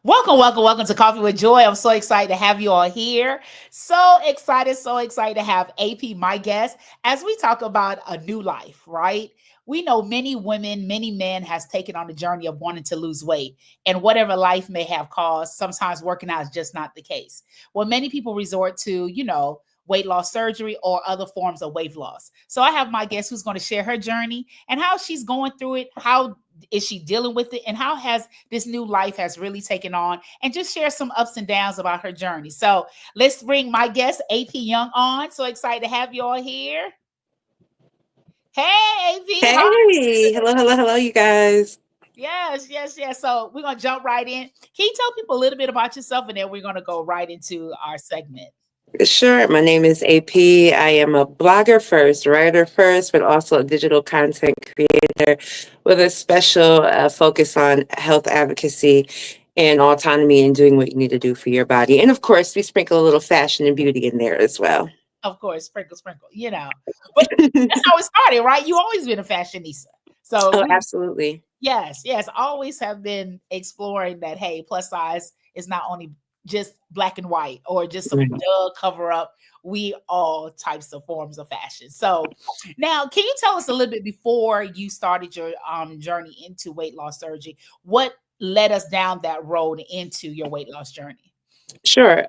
Welcome to Coffee with Joy. I'm so excited to have you all here. So excited to have AP, my guest, as we talk about a new life, right? We know many women, many men has taken on the journey of wanting to lose weight, and whatever life may have caused, sometimes working out is just not the case. Well, many people resort to, weight loss surgery or other forms of weight loss. So I have my guest who's going to share her journey and how she's going through it, how is she dealing with it, and how has this new life has really taken on, and just share some ups and downs about her journey. So let's bring my guest AP Young on. So excited to have you all here. Hey AP, how? Hey, hello, you guys. Yes. So we're gonna jump right in. Can you tell people a little bit about yourself, and then we're gonna go right into our segment? Sure, my name is AP. I am a blogger first, writer first, but also a digital content creator with a special focus on health advocacy and autonomy and doing what you need to do for your body. And of course, we sprinkle a little fashion and beauty in there as well. Of course, sprinkle. But that's how it started, right? You always been a fashionista. So Oh, we absolutely. Yes, always have been exploring that. Hey, plus size is not only just black and white or just some Right. dull cover up. We all types of forms of fashion. So now, can you tell us a little bit before you started your journey into weight loss surgery? What led us down that road into your weight loss journey? Sure.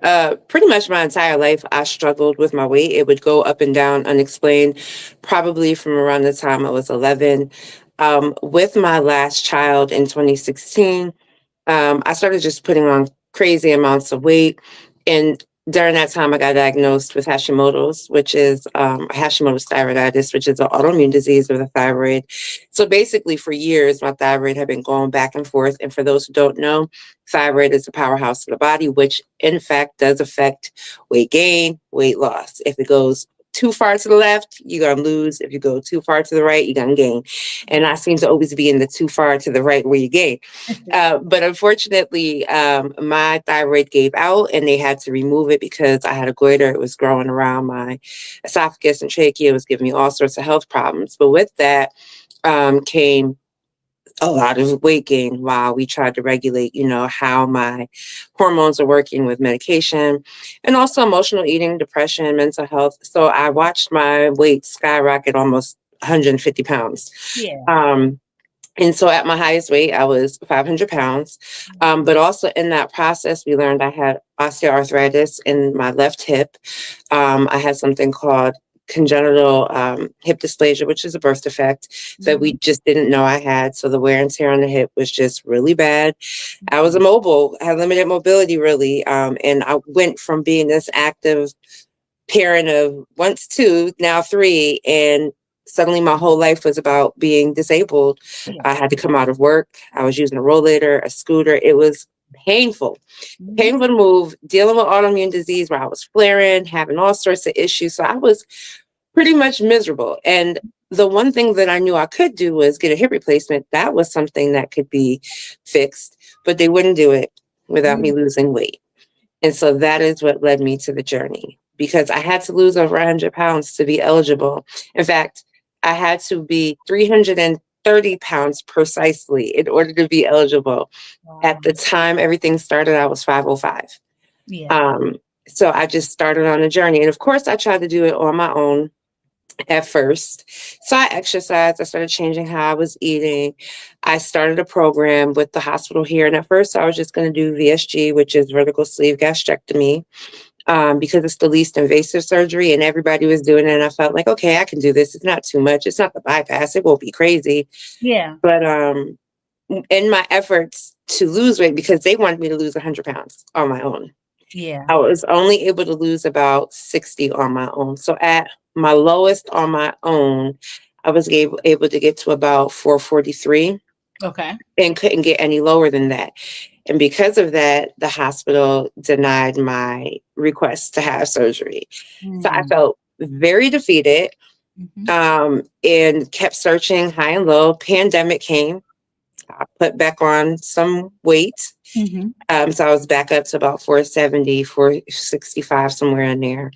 Pretty much my entire life, I struggled with my weight. It would go up and down unexplained, probably from around the time I was 11. With my last child in 2016, I started just putting on crazy amounts of weight. And during that time, I got diagnosed with Hashimoto's, which is Hashimoto's thyroiditis, which is an autoimmune disease of the thyroid. So basically, for years, my thyroid had been going back and forth. And for those who don't know, thyroid is the powerhouse of the body, which in fact does affect weight gain, weight loss. If it goes too far to the left, you're going to lose. If you go too far to the right, you're going to gain. And I seem to always be in the too far to the right where you gain. But unfortunately, my thyroid gave out and they had to remove it because I had a goiter. It was growing around my esophagus and trachea. It was giving me all sorts of health problems. But with that came a lot of weight gain while we tried to regulate, how my hormones are working with medication and also emotional eating, depression, mental health. So I watched my weight skyrocket almost 150 pounds. Yeah. Um, and so at my highest weight, I was 500 pounds. But also in that process, we learned I had osteoarthritis in my left hip. I had something called congenital hip dysplasia, which is a birth defect that we Mhm. just didn't know I had. So the wear and tear on the hip was just really bad. I was immobile, had limited mobility, really. And I went from being this active parent of once two, now three, and suddenly my whole life was about being disabled. Yeah. I had to come out of work. I was using a rollator, a scooter. It was painful, Mhm. painful to move, dealing with autoimmune disease where I was flaring, having all sorts of issues. So I was pretty much miserable. And the one thing that I knew I could do was get a hip replacement. That was something that could be fixed, but they wouldn't do it without me Mhm. losing weight. And so that is what led me to the journey because I had to lose over 100 pounds to be eligible. In fact, I had to be 330 pounds precisely in order to be eligible. At Wow. the time everything started, I was 505. Yeah. Um, so I just started on a journey. And of course, I tried to do it on my own at first. So I exercised, I started changing how I was eating. I started a program with the hospital here. And at first, I was just going to do VSG, which is vertical sleeve gastrectomy, because it's the least invasive surgery and everybody was doing it. And I felt like, okay, I can do this. It's not too much. It's not the bypass. It won't be crazy. Yeah. But in my efforts to lose weight, because they wanted me to lose 100 pounds on my own, Yeah. I was only able to lose about 60 on my own. So at my lowest on my own, I was able to get to about 443 Okay. and couldn't get any lower than that. And because of that, the hospital denied my request to have surgery. So I Mm. felt very defeated, Mhm. and kept searching high and low. Pandemic came. I put back on some weight. Mhm. So I was back up to about 470, 465, somewhere in there.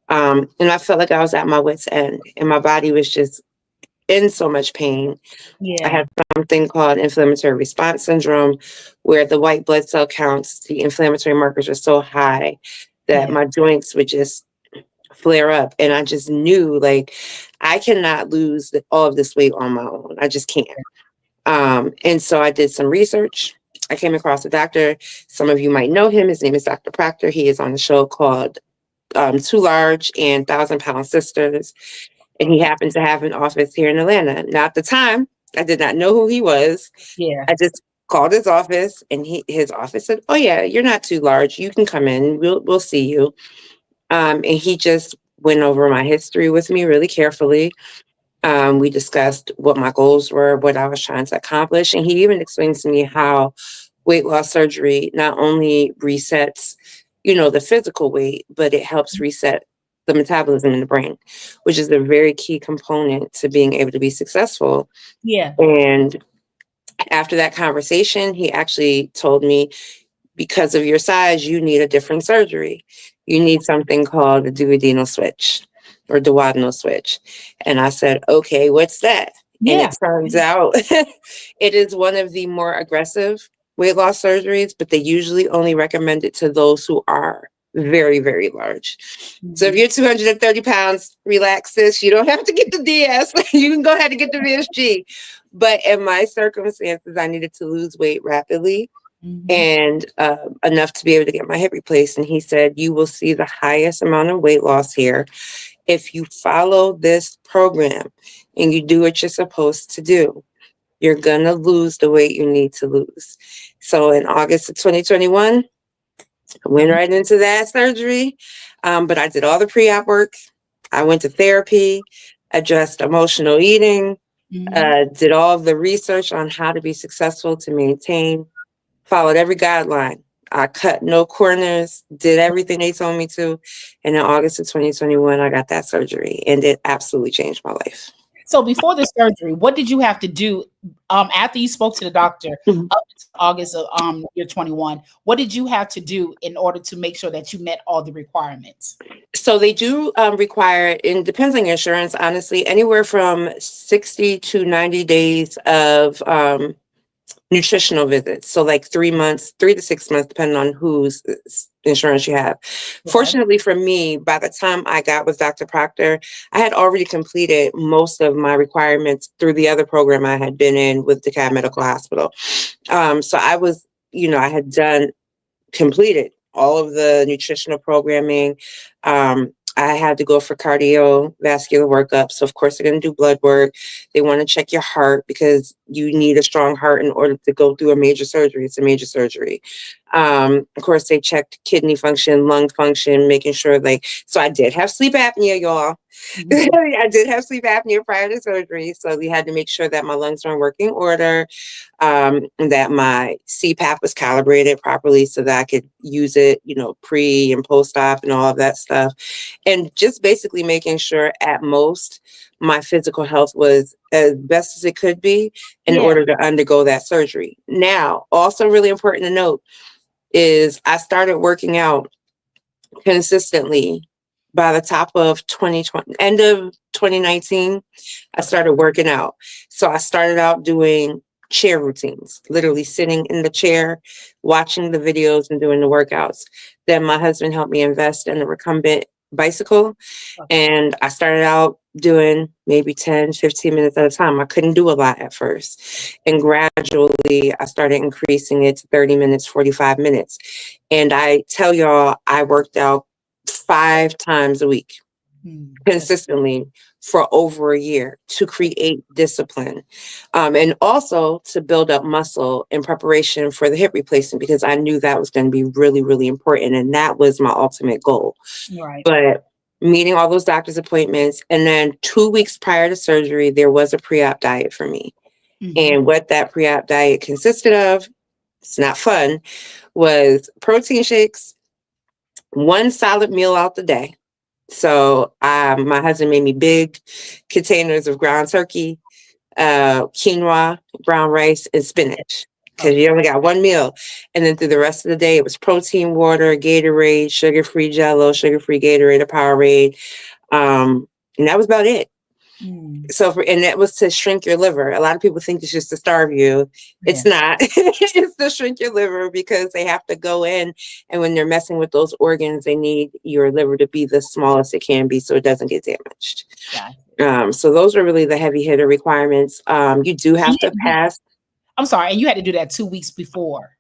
And I felt like I was at my wit's end and my body was just in so much pain. I Yeah. had something called inflammatory response syndrome, where the white blood cell counts, the inflammatory markers are so high that Yeah. my joints would just flare up. And I just knew, like, I cannot lose all of this weight on my own. I just can't. And so I did some research. I came across a doctor. Some of you might know him. His name is Dr. Proctor. He is on a show called Too Large and Thousand Pound Sisters. And he Okay. happened to have an office here in Atlanta. Now, at the time, I did not know who he was. Yeah. I just called his office, and his office said, "Oh yeah, you're not too large. You can come in. We'll see you." And he just went over my history with me really carefully. We discussed what my goals were, what I was trying to accomplish, and he even explained to me how weight loss surgery not only resets, the physical weight, but it helps reset the metabolism in the brain, which is a very key component to being able to be successful. Yeah. And after that conversation, he actually told me, because of your size, you need a different surgery. You need something called a duodenal switch or duodenal switch. And I said, okay, what's that? And Yeah. it turns out it is one of the more aggressive weight loss surgeries, but they usually only recommend it to those who are very, very large. So if Mhm. you're 230 pounds, relax, sis. You don't have to get the DS. You can go ahead and get the VSG. But in my circumstances, I needed to lose weight rapidly Mhm. and enough to be able to get my hip replaced. And he said, you will see the highest amount of weight loss here if you follow this program and you do what you're supposed to do. You're going to lose the weight you need to lose. So in August of 2021, I went Mhm. right into that surgery. But I did all the pre-op work. I went to therapy, addressed emotional eating, Mhm. did all of the research on how to be successful to maintain, followed every guideline. I cut no corners, did everything they told me to. And in August of 2021, I got that surgery, and it absolutely changed my life. So before the surgery, what did you have to do after you spoke to the doctor Mhm. up until August of year 21? What did you have to do in order to make sure that you met all the requirements? So they do require, and depends on your insurance, honestly, anywhere from 60 to 90 days of nutritional visits. So like 3 months, 3 to 6 months, depending on whose insurance you have. Okay. Fortunately for me, by the time I got with Dr. Proctor, I had already completed most of my requirements through the other program I had been in with DeKalb Medical Hospital. So I was, I had done completed all of the nutritional programming. I had to go for cardiovascular workup. So, of course, they're going to do blood work. They want to check your heart because you need a strong heart in order to go through a major surgery. It's a major surgery. Of course, they checked kidney function, lung function, making sure, so I did have sleep apnea, y'all. Mhm. I did have sleep apnea prior to surgery. So, we had to make sure that my lungs were in working order, that my CPAP was calibrated properly so that I could use it, pre and post op and all of that stuff. And just basically making sure at most my physical health was as best as it could be in Yeah. order to undergo that surgery. Now, also really important to note is I started working out consistently by the top of 2020, end of 2019. I Okay. started working out. So I started out doing chair routines, literally sitting in the chair, watching the videos and doing the workouts. Then my husband helped me invest in a recumbent bicycle. Okay. And I started out doing maybe 10, 15 minutes at a time. I couldn't do a lot at first. And gradually I started increasing it to 30 minutes, 45 minutes. And I tell y'all, I worked out 5 times a week That's consistently for over a year to create discipline, and also to build up muscle in preparation for the hip replacement, because I knew that was going to be really, really important. And that was my ultimate goal. right. But meeting all those doctor's appointments, and then 2 weeks prior to surgery, there was a pre-op diet for me. Mhm. And what that pre-op diet consisted of, it's not fun, was protein shakes, one solid meal out the day. So my husband made me big containers of ground turkey, quinoa, brown rice, and spinach, because Okay. you only got one meal. And then through the rest of the day, it was protein water, Gatorade, sugar-free Jello, sugar-free Gatorade, or Powerade. And that was about it. Mm. And that was to shrink your liver. A lot of people think it's just to starve you. It's Yeah. not. It's to shrink your liver because they have to go in, and when they're messing with those organs, they need your liver to be the smallest it can be so it doesn't get damaged. Gotcha. So those are really the heavy hitter requirements. You do And have you had to to do pass. I'm sorry, and you had to do that 2 weeks before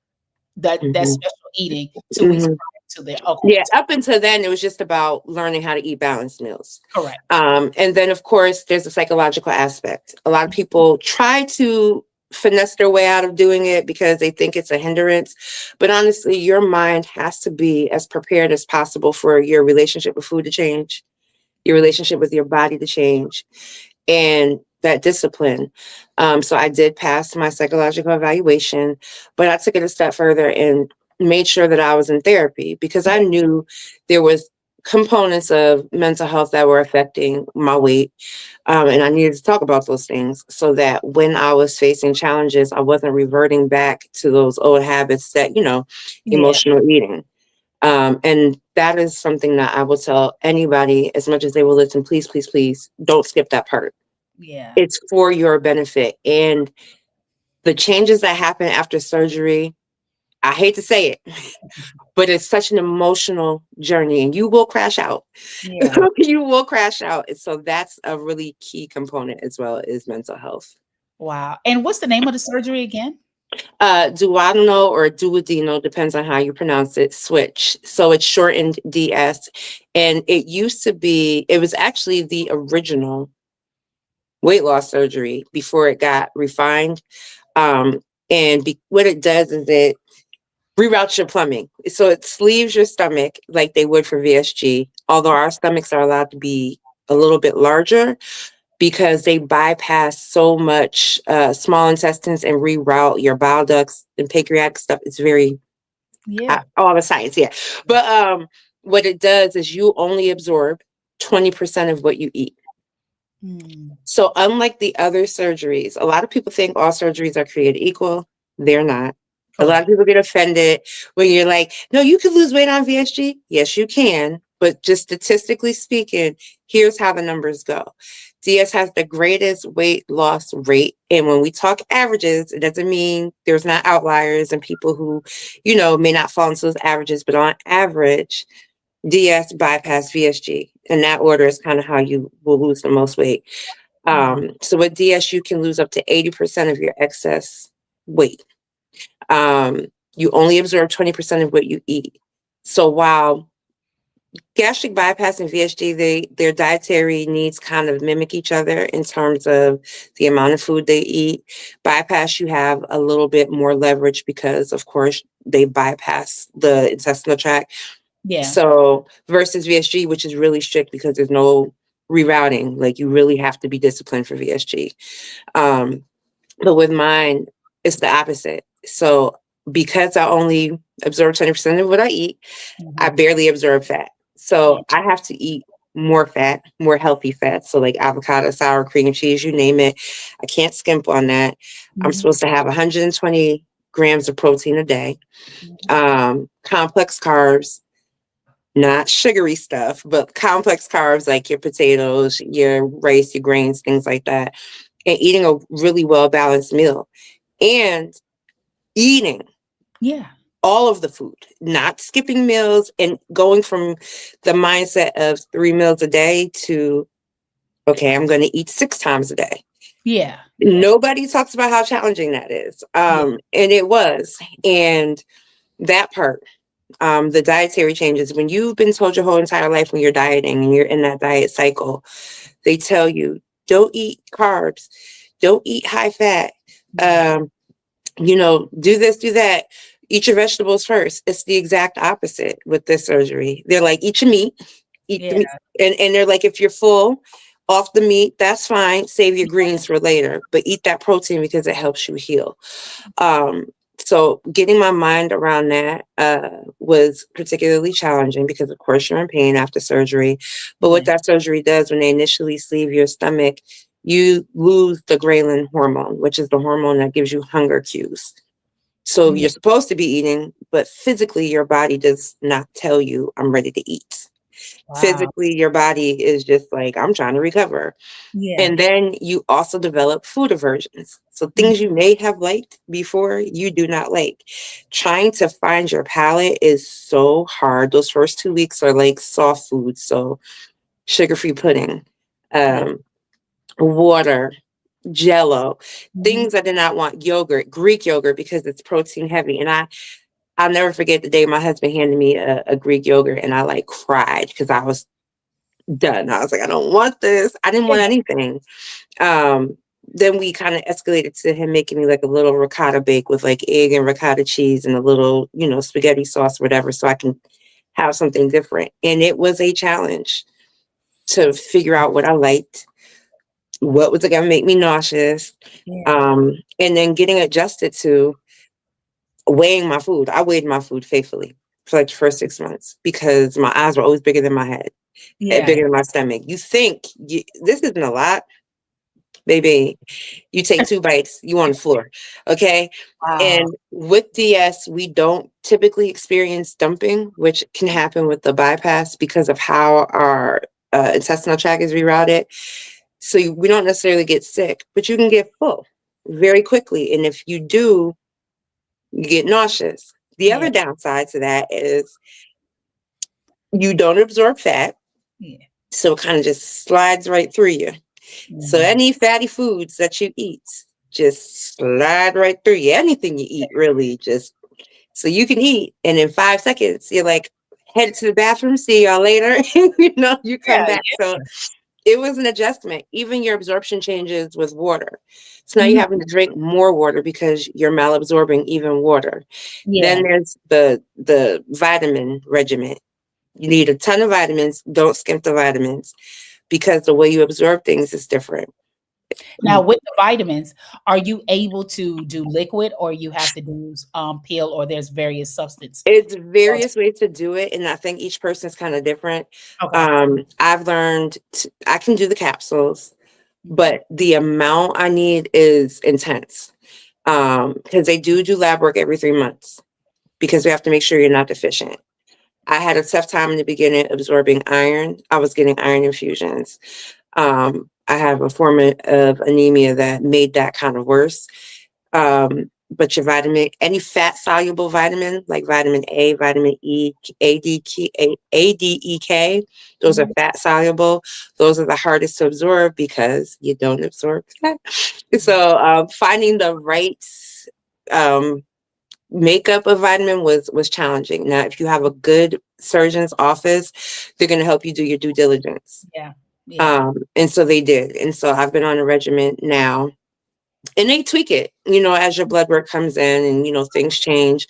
that Mhm, special eating, 2 weeks mhm. prior to the okay, Yeah, up until then, it was just about learning how to eat balanced meals. correct. And then, of course, there's a psychological aspect. A lot of people try to finesse their way out of doing it because they think it's a hindrance. But honestly, your mind has to be as prepared as possible for your relationship with food to change, your relationship with your body to change, and that discipline. So I did pass my psychological evaluation, but I took it a step further and made sure that I was in therapy because I Yeah, knew there was components of mental health that were affecting my weight. And I needed to talk about those things so that when I was facing challenges, I wasn't reverting back to those old habits that, yeah, emotional eating. And that is something that I will tell anybody as much as they will listen. Please, please, please don't skip that part. yeah, It's for your benefit. And the changes that happen after surgery, I hate to say it, but it's such an emotional journey and you will crash out. yeah. You will crash out. And so that's a really key component as well is mental health. Wow. And what's the name of the surgery again? Duodenal or duodenal, depends on how you pronounce it, switch. So it's shortened DS. And it was actually the original weight loss surgery before it got refined. What it does is it reroutes your plumbing. So it sleeves your stomach like they would for VSG, although our stomachs are allowed to be a little bit larger because they bypass so much small intestines and reroute your bile ducts and pancreatic stuff. It's very Yeah. all the science, yeah. But what it does is you only absorb 20% of what you eat. Mm, So unlike the other surgeries, a lot of people think all surgeries are created equal. They're not. A lot of correct. people get offended when you're like, no, you can lose weight on VSG. Yes, you can. But just statistically speaking, here's how the numbers go. DS has the greatest weight loss rate. And when we talk averages, it doesn't mean there's not outliers and people who, may not fall into those averages. But on average, DS bypass VSG. And that order is kind of how you will lose the most weight. Wow. So with DS, you can lose up to 80% of your excess weight. Um, you only absorb 20% of what you eat. So while gastric bypass and VSG, their dietary needs kind of mimic each other in terms of the amount of food they eat. Bypass, you have a little bit more leverage because, of course, they bypass the intestinal tract. Yeah. So versus VSG, which is really strict because there's no rerouting. Like you really have to be disciplined for VSG. Um, but with mine, it's the opposite. So because I only absorb 20% of what I eat, I Mhm. barely absorb fat. Yeah. So I have to eat more fat, more healthy fat. So like avocado, sour cream, cheese, you name it. I can't skimp on that. I'm Mhm. supposed to have 120 grams of protein a day. Mhm. Complex carbs, not sugary stuff, but complex carbs like your potatoes, your rice, your grains, things like that, and eating a really well balanced meal and eating Yeah. all of the food, not skipping meals and going from the mindset of 3 meals a day to, okay, I'm going to eat 6 times a day. Yeah. Yeah. Nobody talks about how challenging that is. Yeah. And it was. And that part, the dietary changes, when you've been told your whole entire life when you're dieting and you're in that diet cycle, they tell you don't eat carbs, don't eat high fat, Yeah. um, do this, do that, eat your vegetables first. It's the exact opposite with this surgery. They're like, eat your meat, eat the Yeah. meat. And they're like, if you're full off the meat, that's fine. Save your greens for later, but eat that protein because it helps you heal. Um, so getting my mind around that was particularly challenging because, of course, you're in pain after surgery. But what Yeah. that surgery does when they initially sleeve your stomach, you lose the ghrelin hormone, which is the hormone that gives you hunger cues. So Yeah. you're supposed to be eating, but physically your body does not tell you I'm ready to eat. Wow. Physically, your body is just like, I'm trying to recover. Yeah. And then you also develop food aversions. So Mm, things you may have liked before, you do not like. Trying to find your palate is so hard. Those first 2 weeks are like soft food. So sugar-free pudding, yeah. um, water, jello, Hmm. things I did not want, yogurt, Greek yogurt, because it's protein heavy. And I'll never forget the day my husband handed me a Greek yogurt and I like cried because I was done. I was like, I don't want this. I didn't want Yeah. anything. Um, then we kind of escalated to him making me like a little ricotta bake with like egg and ricotta cheese and a little, spaghetti sauce, whatever, so I can have something different. And it was a challenge to figure out what I liked, what was going to make me nauseous, Yeah. and then getting adjusted to weighing my food. I weighed my food faithfully for like the first 6 months because my eyes were always bigger than my head, Yeah. bigger than my stomach. You think this isn't a lot, baby. You take 2 bites, you on the floor. Okay. Wow. And with DS, we don't typically experience dumping, which can happen with the bypass because of how our intestinal tract is rerouted. So we don't necessarily get sick, but you can get full very quickly. And if you do, you get nauseous. The Yeah. other downside to that is you don't absorb fat. Yeah. So it kind of just slides right through you. So Mhm. any fatty foods that you eat just slide right through you. Anything you eat, really, just so you can eat, and in 5 seconds, you're like headed to the bathroom. See y'all later. You come Yeah. back. So it was an adjustment. Even your absorption changes with water. So now you're Mhm. having to drink more water because you're malabsorbing even water. Yeah. Then there's the vitamin regimen. You need a ton of vitamins. Don't skimp the vitamins because the way you absorb things is different. Now, with the vitamins, are you able to do liquid or you have to do pill or there's various substance? It's various ways to do it, and I think each person is kind of different. Okay. I've learned I can do the capsules, Mhm. but the amount I need is intense. Because they do lab work every 3 months because we have to make sure you're not deficient. I had a tough time in the beginning absorbing iron. I was getting iron infusions. I have a form of anemia that made that kind of worse. But your vitamin, any fat soluble vitamin like vitamin A, vitamin E, ADEK, those are Mhm. fat soluble. Those are the hardest to absorb because you don't absorb fat. So finding the right um, makeup of vitamin was challenging. Now, if you have a good surgeon's office, they're going to help you do your due diligence. Yeah. Yeah. And so they did. And so I've been on a regimen now and they tweak it, as your blood work comes in and, things change.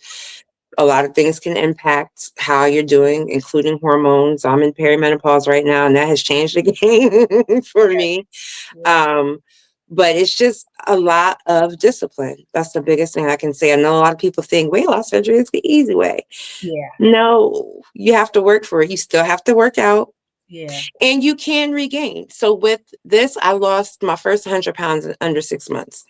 A lot of things can impact how you're doing, including hormones. I'm in perimenopause right now, and that has changed the game for Yeah. me. Yeah. Um, but it's just a lot of discipline. That's the biggest thing I can say. I know a lot of people think weight loss surgery is the easy way. Yeah. No, you have to work for it. You still have to work out Yeah. and you can regain. So with this, I lost my first 100 pounds in under 6 months.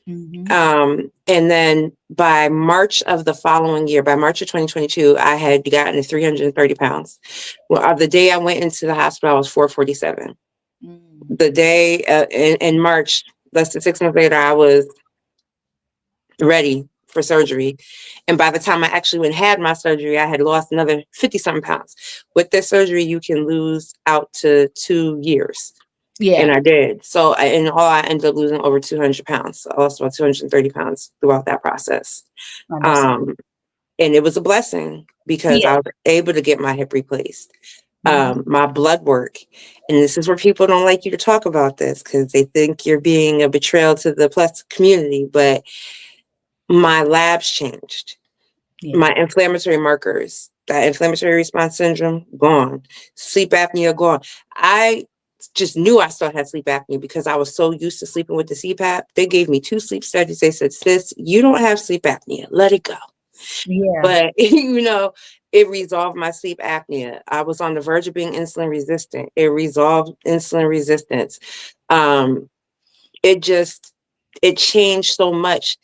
Mhm. And then by March of the following year, by March of 2022, I had gotten to 330 pounds. Well, the day I went into the hospital, I was 447. Mm. The day in March, less than 6 months later, I was ready for surgery. And by the time I actually went and had my surgery, I had lost another 50 something pounds. With this surgery, you can lose out to 2 years. And Yeah. I did. So, in all, I ended up losing over 200 pounds. So I lost about 230 pounds throughout that process. Understood. Um, and it was a blessing because Yeah. I was able to get my hip replaced. Mhm. My blood work. And this is where people don't like you to talk about this because they think you're being a betrayal to the plus community. But my labs changed. Yeah. My inflammatory markers, that inflammatory response syndrome, gone. Sleep apnea, gone. I just knew I still had sleep apnea because I was so used to sleeping with the CPAP. They gave me 2 sleep studies. They said, sis, you don't have sleep apnea. Let it go. Yeah. But, it resolved my sleep apnea. I was on the verge of being insulin resistant. It resolved insulin resistance. Um, it just, it changed so much.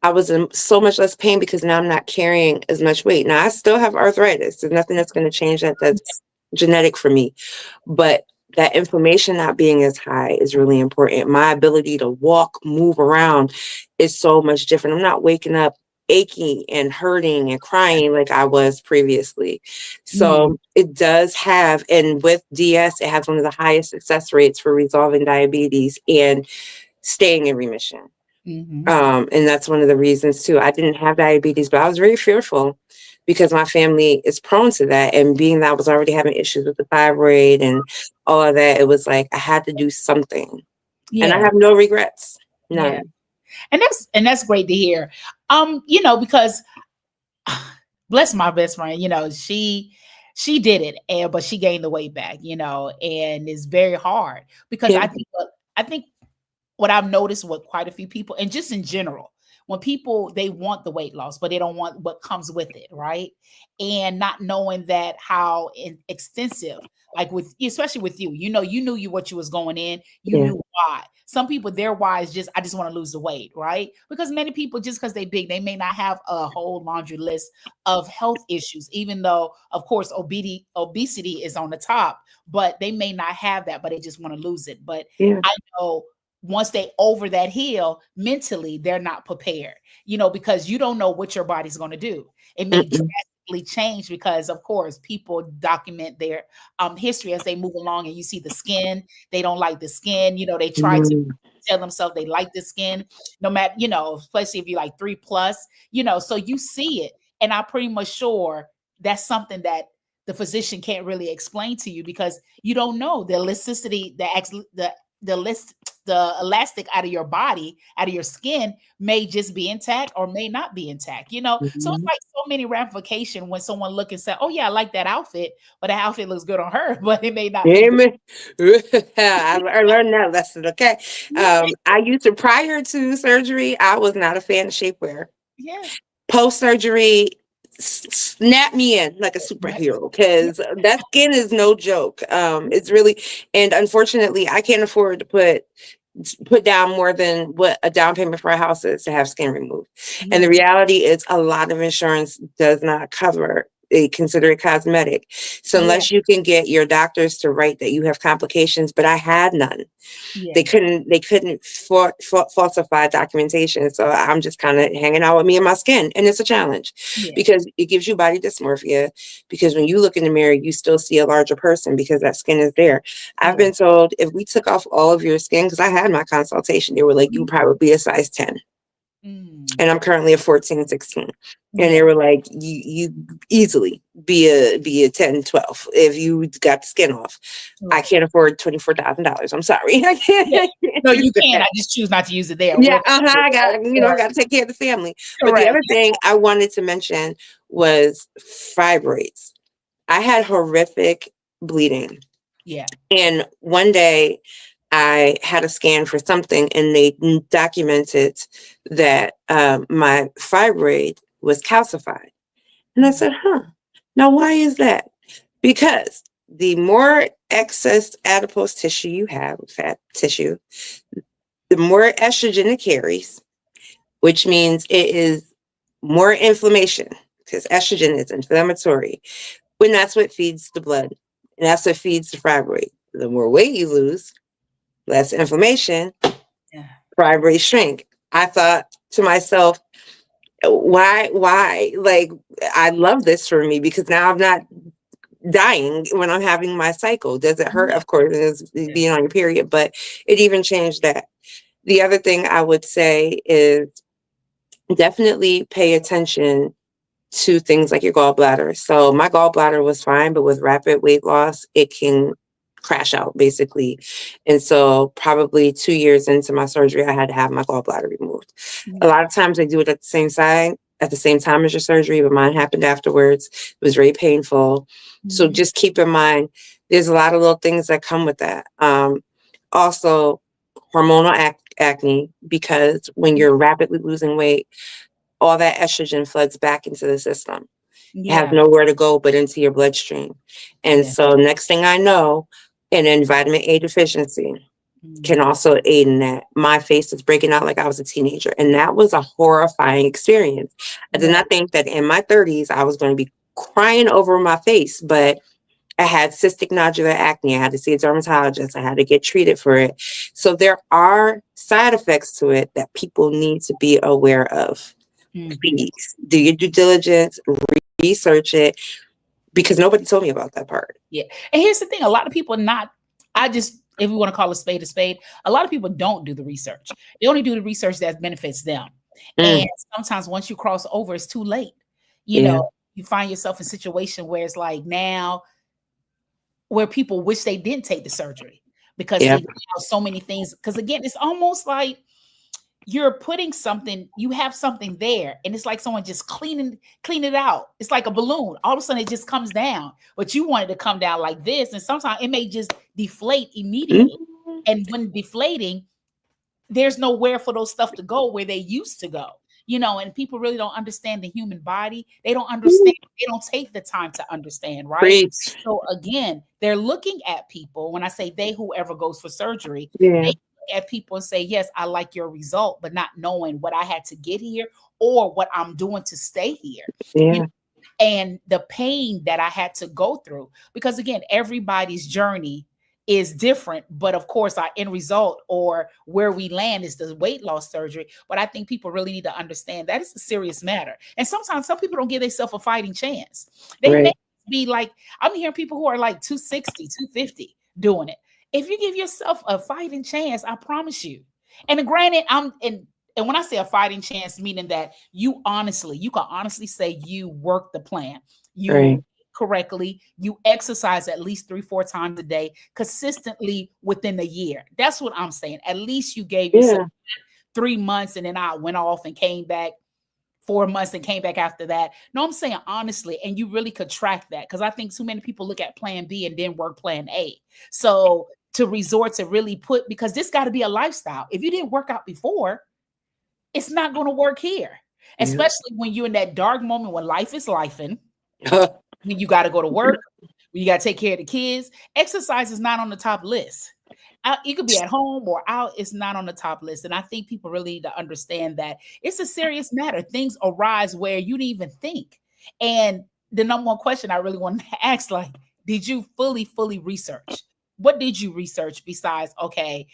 I was in so much less pain because now I'm not carrying as much weight. Now I still have arthritis. There's nothing that's going to change that. genetic for me, but that inflammation not being as high is really important. My ability to walk, move around is so much different. I'm not waking up aching and hurting and crying like I was previously. Mm, So it does have, and with DS, it has one of the highest success rates for resolving diabetes and staying in remission. mhm. And that's one of the reasons too. I didn't have diabetes, but I was very fearful because my family is prone to that. And being that I was already having issues with the thyroid and all of that, it was like I had to do something. And I Yeah, have no regrets. yeah. None. And that's great to hear. Because bless my best friend, she did it, and but she gained the weight back, and it's very hard because Yeah. I think what I've noticed with quite a few people, and just in general, when people they want the weight loss, but they don't want what comes with it, right? And not knowing that how extensive, like with especially with you, you knew what you was going in, you Yeah. knew why. Some people, their why is just I just want to lose the weight, right? Because many people, just because they big, they may not have a whole laundry list of health issues, even though, of course, obesity is on the top, but they may not have that, but they just want to lose it. But Yeah. I know once they over that hill mentally, they're not prepared, because you don't know what your body's going to do. It may Mm-mm. drastically change because, of course, people document their history as they move along, and you see the skin. They don't like the skin. They try to Mm. tell themselves they like the skin, no matter, especially if you're like 3 plus, so you see it. And I'm pretty much sure that's something that the physician can't really explain to you because you don't know the elasticity, the list the elastic out of your body, out of your skin may just be intact or may not be intact, So it's Mhm. like so many ramifications when someone look and say, "Oh yeah, I like that outfit," but that outfit looks good on her, but it may not be good. Amen. I learned that lesson. Okay. I used to, prior to surgery, I was not a fan of shapewear. Yeah. Post surgery, snap me in like a Yeah. superhero because that skin is no joke. It's really, and unfortunately, I can't afford to put down more than what a down payment for a house is to have skin removed. And the Yeah. reality is, a lot of insurance does not cover. They consider it cosmetic. So Yeah. unless you can get your doctors to write that you have complications, but I had none. They Yeah. couldn't falsify documentation. So I'm just kind of hanging out with me and my skin, and it's a challenge Yeah. because it gives you body dysmorphia. Because when you look in the mirror, you still see a larger person because that skin is there. I've Yeah. been told if we took off all of your skin, because I had my consultation, they were like, you Mhm. probably be a size 10, Mm. and I'm currently a 14, 16. And they Yeah. were like, you easily be a 10, 12 if you got the skin off. I Right. can't afford $24,000. I'm sorry. I can't, Yeah. I can't No, do you can. I that. just choose not to use it there. Yeah, We'll I go got, I for got to take care of the family. But the correct. other thing I wanted to mention was fibroids. I had horrific bleeding. Yeah. And one day I had a scan for something, and they documented that my fibroid was calcified. And I Mm. said, huh, now why is that? Because the more excess adipose tissue you have, fat tissue, the more estrogen it carries, which means it is more inflammation because estrogen is inflammatory. When that's what feeds the blood, and that's what feeds the fibroid. The more weight you lose, less inflammation, Yeah. fibroids shrink. I thought to myself, why? Like, I love this for me because now I'm not dying when I'm having my cycle. Does it hurt? Yeah. Of course, it's being on your period, but it even changed that. The other thing I would say is definitely pay attention to things like your gallbladder. So my gallbladder was fine, but with rapid weight loss, it can crash out basically. And so probably 2 years into my surgery, I had to have my gallbladder removed. A Yeah. lot of times they do it at the same time, as your surgery, but mine happened afterwards. It was very painful. So Mhm. just keep in mind, there's a lot of little things that come with that. Also, hormonal acne, because when you're rapidly losing weight, all that estrogen floods back into the system. It has Yeah. nowhere to go but into your bloodstream. And Yeah. so next thing I know, and then vitamin A deficiency can Mhm. also aid in that. My face was breaking out like I was a teenager. And that was a horrifying experience. I did Yeah. not think that in my 30s I was going to be crying over my face, but I had cystic nodular acne. I had to see a dermatologist. I had to get treated for it. So there are side effects to it that people need to be aware of. Mhm. Please do your due diligence, research it, because nobody told me about that part. Yeah. And here's the thing, a lot of people not I just if we want to call a spade, a lot of people don't do the research. They only do the research that benefits them. And Mm, sometimes once you cross over, it's too late. You know, yeah, you find yourself in a situation where it's like now where people wish they didn't take the surgery because yeah, see now so many things. Because again, it's almost like you're putting something, you have something there, and it's like someone just clean it out. It's like a balloon. All of a sudden it just comes down, but you want it to come down like this, and sometimes it may just deflate immediately. mm, And when deflating, there's nowhere for those stuff to go where they used to go. And people really don't understand the human body. They don't understand, they don't take the time to understand, right? preach. So again, they're looking at people. When I say they, whoever goes for surgery, they Yeah, look at people and say, yes, I like your result, but not knowing what I had to get here or what I'm doing to stay here. You yeah, and the pain that I had to go through. Because again, everybody's journey is different, but of course, our end result or where we land is the weight loss surgery. But I think people really need to understand that it's a serious matter. And sometimes some people don't give themselves a fighting chance. They may right. be like, I'm hearing people who are like 260, 250 doing it. If you give yourself a fighting chance, I promise you. And granted, and when I say a fighting chance, meaning that you can honestly say you work the plan, you Right. eat correctly, you exercise at least 3, 4 times a day consistently within a year. That's what I'm saying. At least you gave yourself Yeah. 3 months and then I went off and came back 4 months and came back after that. No, I'm saying honestly, and you really could track that because I think too many people look at plan B and then work plan A. So to resort to really put, because this got to be a lifestyle. If you didn't work out before, it's not going to work here, Yeah. especially when you're in that dark moment when life is life and when you got to go to work, when you got to take care of the kids. Exercise is not on the top list. You could be at home or out, it's not on the top list. And I think people really need to understand that it's a serious matter. Things arise where you didn't even think. And the number one question I really wanted to ask, like, did you fully research? What did you research besides, okay,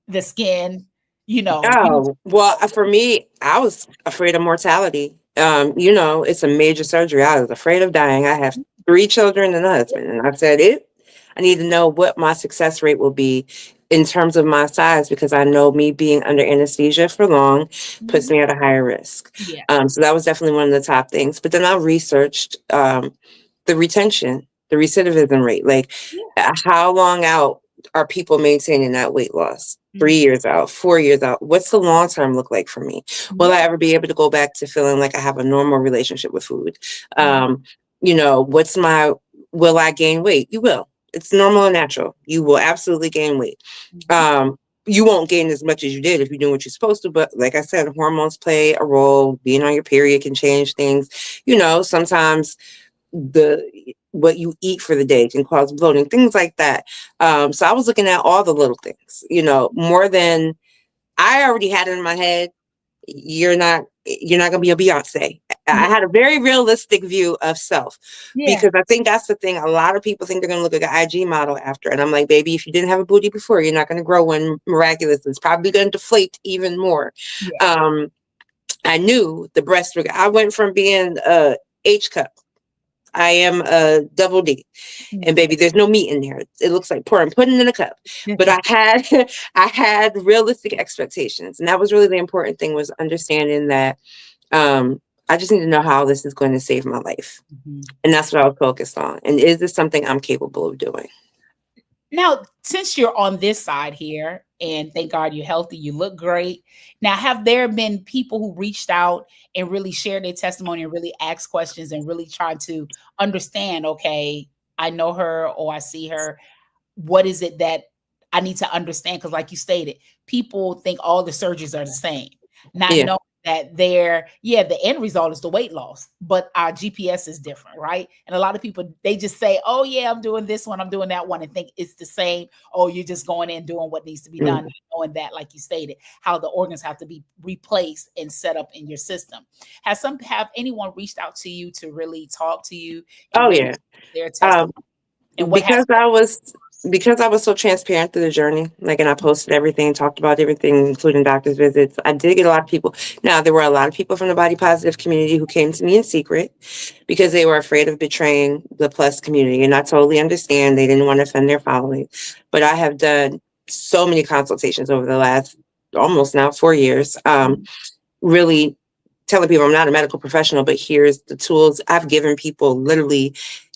the skin, you Oh, well, for me, I was afraid of mortality. It's a major surgery. I was afraid of dying. I have 3 children and a husband, and I said it. I need to know what my success rate will be in terms of my size because I know me being under anesthesia for long puts Mhm. me at a higher risk. Yeah. So that was definitely one of the top things. But then I researched the retention, the recidivism rate, like Yeah. how long out are people maintaining that weight loss? Three Mhm. years out, 4 years out. What's the long term look like for me? Will I Yeah. ever be able to go back to feeling like I have a normal relationship with food? Mhm. Um, what's will I gain weight? You will. It's normal and natural. You will absolutely gain weight. Mhm. Um, you won't gain as much as you did if you're doing what you're supposed to, but like I said, hormones play a role. Being on your period can change things. Sometimes the what you eat for the day can cause bloating, things like that. So I was looking at all the little things, more than I already had it in my head. You're not gonna be a Beyonce. I Yeah. had a very realistic view of self Yeah. because I think that's the thing. A lot of people think they're gonna look like an IG model after, and I'm like, baby, if you didn't have a booty before, you're not gonna grow one miraculously. It's probably gonna deflate even more. Yeah. Um, I knew the breast. I went from being a H cup. I am a double D. And Mhm. baby, there's no meat in there. It looks like pouring pudding in a cup. But I had I had realistic expectations. And that was really the important thing, was understanding that I just need to know how this is going to save my life. Mhm. And that's what I was focused on. And is this something I'm capable of doing? Now, since you're on this side here, and thank God you're healthy, you look great. Now, have there been people who reached out and really shared their testimony and really asked questions and really tried to understand, okay, I know her or I see her. What is it that I need to understand? Because, like you stated, people think all the surgeries are the same, not Yeah. knowing that the end result is the weight loss, but our GPS is different, right? And a lot of people, they just say, oh, yeah, I'm doing this one, I'm doing that one, and think it's the same. Oh, you're just going in doing what needs to be done, Mm. not knowing that, like you stated, how the organs have to be replaced and set up in your system. Have anyone reached out to you to really talk to you and Oh really yeah. their Um, testimony? And what because happened? I was because I was so transparent through the journey, like, and I posted everything, talked about everything, including doctor's visits. I did get a lot of people. Now, there were a lot of people from the body positive community who came to me in secret because they were afraid of betraying the plus community, and I totally understand. They didn't want to offend their following, but I have done so many consultations over the last almost now 4 years. Really telling people I'm not a medical professional, but here's the tools I've given people, literally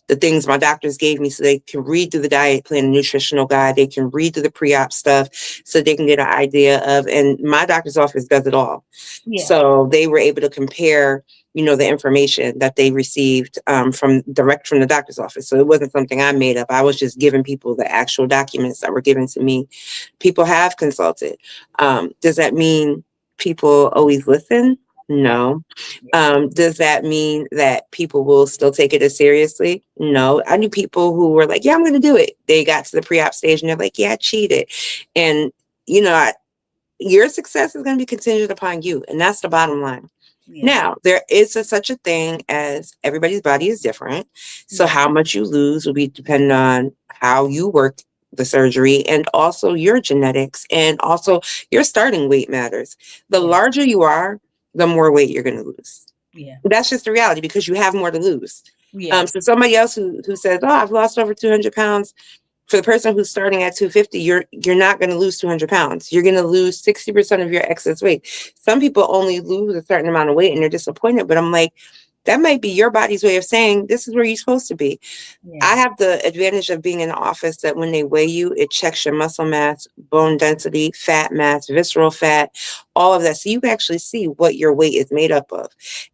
the things my doctors gave me so they can read through the diet plan and nutritional guide. They can read through the pre-op stuff so they can get an idea of, and my doctor's office does it all. Yeah. So they were able to compare, the information that they received from direct from the doctor's office. So it wasn't something I made up. I was just giving people the actual documents that were given to me. People have consulted. Does that mean people always listen? Yeah. No. Yeah. Does that mean that people will still take it as seriously? No. I knew people who were like, yeah, I'm going to do it. They got to the pre-op stage and they're like, yeah, I cheated. And, you know, I, your success is going to be contingent upon you. And that's the bottom line. Yeah. Now, there is such a thing as everybody's body is different. So Yeah. how much you lose will be dependent on how you work the surgery and also your genetics and also your starting weight matters. The Yeah. larger you are, the more weight you're going to lose. Yeah. That's just the reality because you have more to lose. Yeah. So somebody else who says, "Oh, I've lost over 200 pounds," for the person who's starting at 250, you're not going to lose 200 pounds. You're going to lose 60% of your excess weight. Some people only lose a certain amount of weight and they're disappointed. But I'm like, that might be your body's way of saying this is where you're supposed to be. Yeah. I have the advantage of being in the office that when they weigh you, it checks your muscle mass, bone density, fat mass, visceral fat, all of that. So you can actually see what your weight is made up of.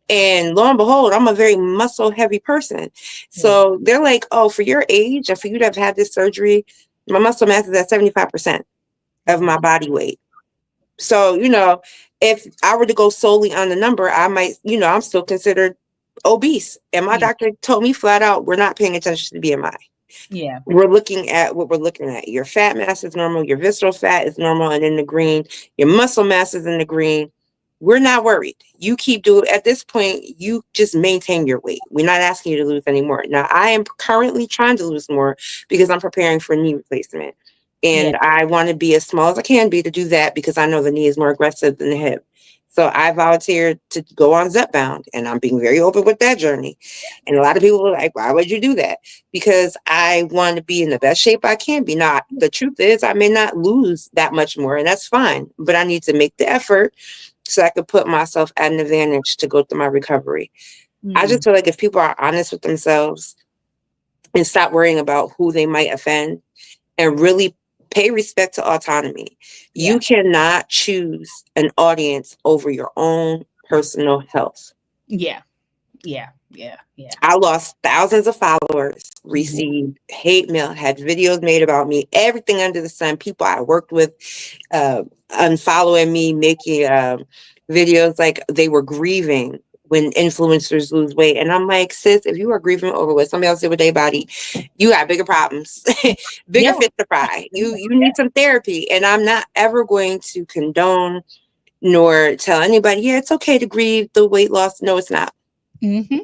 And lo and behold, I'm a very muscle heavy person. Yeah. So they're like, oh, for your age and for you to have had this surgery, my muscle mass is at 75% of Yeah. my body weight. So, if I were to go solely on the number, I might, I'm still considered obese. And my Yeah. doctor told me flat out, we're not paying attention to BMI. Yeah. We're looking at what we're looking at. Your fat mass is normal, your visceral fat is normal and in the green, your muscle mass is in the green. We're not worried. You keep doing at this point, you just maintain your weight. We're not asking you to lose any more. Now, I am currently trying to lose more because I'm preparing for knee replacement. Yeah. And I want to be as small as I can be to do that because I know the knee is more aggressive than the hip. So I volunteered to go on Zepbound, and I'm being very open with that journey. And a lot of people were like, why would you do that? Because I want to be in the best shape I can be. Not the truth is I may not lose that much more, and that's fine. But I need to make the effort so I could put myself at an advantage to go through my recovery. I Mm. just feel like if people are honest with themselves and stop worrying about who they might offend and really pay respect to autonomy, Yeah. you cannot choose an audience over your own personal health. Yeah. Yeah. Yeah. Yeah. I lost thousands of followers, Mhm. received hate mail, had videos made about me, everything under the sun. People I worked with unfollowing me, making videos like they were grieving when influencers lose weight. And I'm like, sis, if you are grieving over what somebody else did with their body, you got bigger problems, bigger Yeah. fish to fry. You need some therapy. And I'm not ever going to condone nor tell anybody, yeah, it's okay to grieve the weight loss. No, it's not. Mm-hmm.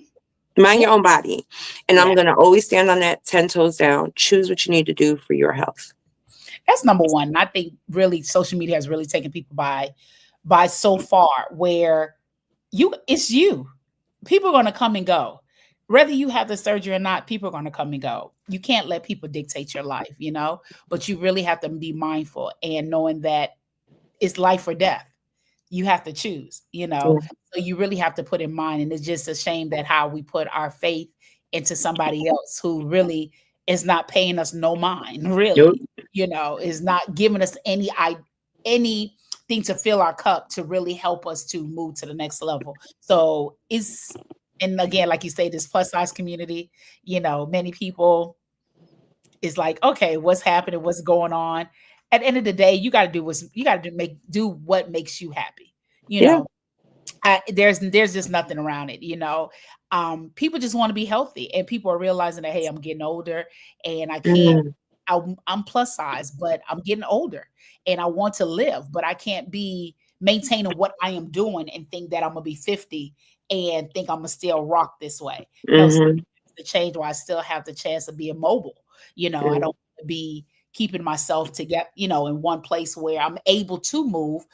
Mind Yeah. your own body. And I'm Yeah. going to always stand on that 10 toes down. Choose what you need to do for your health. That's number one. And I think really social media has really taken people by so far where it's you. People are gonna come and go. Whether you have the surgery or not, people are gonna come and go. You can't let people dictate your life, but you really have to be mindful and knowing that it's life or death. You have to choose. Yeah. So you really have to put in mind. And it's just a shame that how we put our faith into somebody else who really is not paying us no mind, Yep. really, is not giving us anything to fill our cup to really help us to move to the next level. So and again, like you say, this plus size community, many people is like, okay, what's happening? What's going on? At the end of the day, you got to do what makes you happy. You Yeah. know, there's just nothing around it. People just want to be healthy, and people are realizing that hey, I'm getting older, and I can't. Mhm. I'm plus size, but I'm getting older, and I want to live, but I can't be maintaining what I am doing and think that I'm gonna be 50 and think I'm gonna still rock this way. No, Mhm. the change where I still have the chance of being mobile. I Mm, don't wanna be keeping myself to get, in one place where I'm able to move.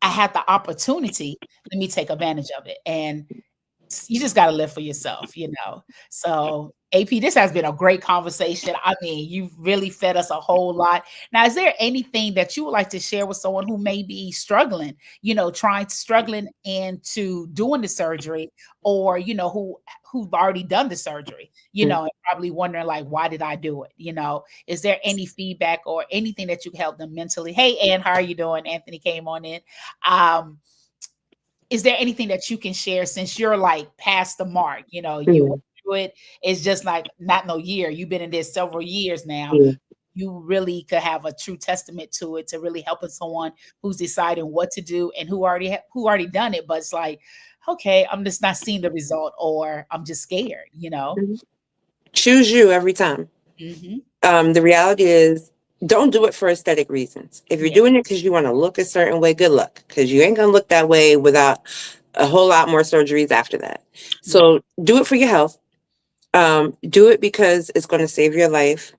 I had the opportunity, let me take advantage of it, and you just got to live for yourself. So, AP, this has been a great conversation. I mean, you've really fed us a whole lot. Now, is there anything that you would like to share with someone who may be struggling, struggling into doing the surgery, or who've already done the surgery, mm, and probably wondering like, why did I do it? Is there any feedback or anything that you can help them mentally? Hey, Ann, how are you doing? Anthony came on in. Um, is there anything that you can share since you're like past the mark? You went mm, through it. It's just like not no year. You've been in this several years now. mm. You really could have a true testament to it, to really helping someone who's deciding what to do and who already done it, but it's like, okay, I'm just not seeing the result, or I'm just scared. Mhm. Choose you every time. Hmm. The reality is, don't do it for aesthetic reasons. If you're Yeah, doing it because you want to look a certain way, good luck, because you ain't gonna look that way without a whole lot more surgeries after that. yeah, So do it for your health. Do it because it's going to save your life.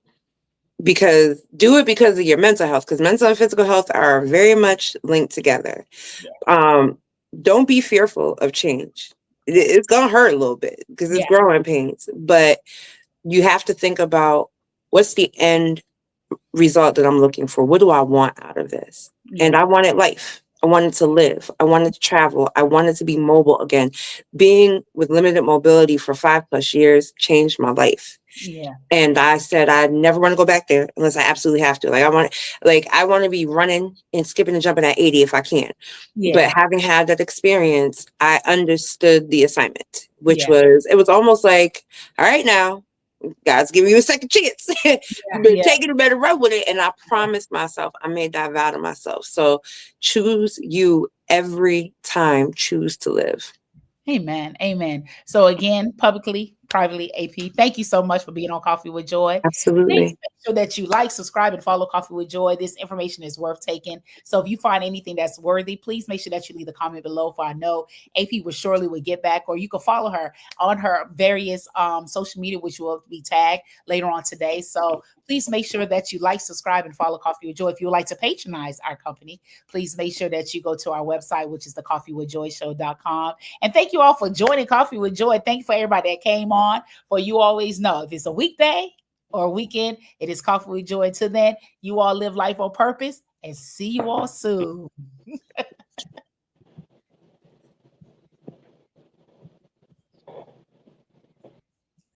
Because do it because of your mental health, because mental and physical health are very much linked together. yeah, Um, don't be fearful of change. It's gonna hurt a little bit because it's yeah, growing pains, but you have to think about what's the end result that I'm looking for. What do I want out of this? And yeah, I wanted life. I wanted to live. I wanted to travel. I wanted to be mobile again. Being with limited mobility for 5+ years changed my life. yeah, And I said I never want to go back there unless I absolutely have to. Like I want to be running and skipping and jumping at 80 if I can. But yeah, having had that experience, I understood the assignment, which yeah, was, it was almost like, all right, now God's giving you a second chance. You yeah, better yeah. take it and better run with it. And I promised myself, I made that vow to myself. So choose you every time, choose to live. Amen. Amen. So again, publicly, privately, AP, thank you so much for being on Coffee with Joy. Please Absolutely. make sure that you like, subscribe, and follow Coffee with Joy. This information is worth taking. So if you find anything that's worthy, please make sure that you leave a comment below, for I know AP will surely will get back, or you can follow her on her various social media, which will be tagged later on today. So please make sure that you like, subscribe, and follow Coffee with Joy. If you would like to patronize our company, please make sure that you go to our website, which is thecoffeewithjoyshow.com. And thank you all for joining Coffee with Joy. Thank you for everybody that came on. For you always know, if it's a weekday or a weekend, it is Coffee with Joy. Until then, you all live life on purpose, and see you all soon.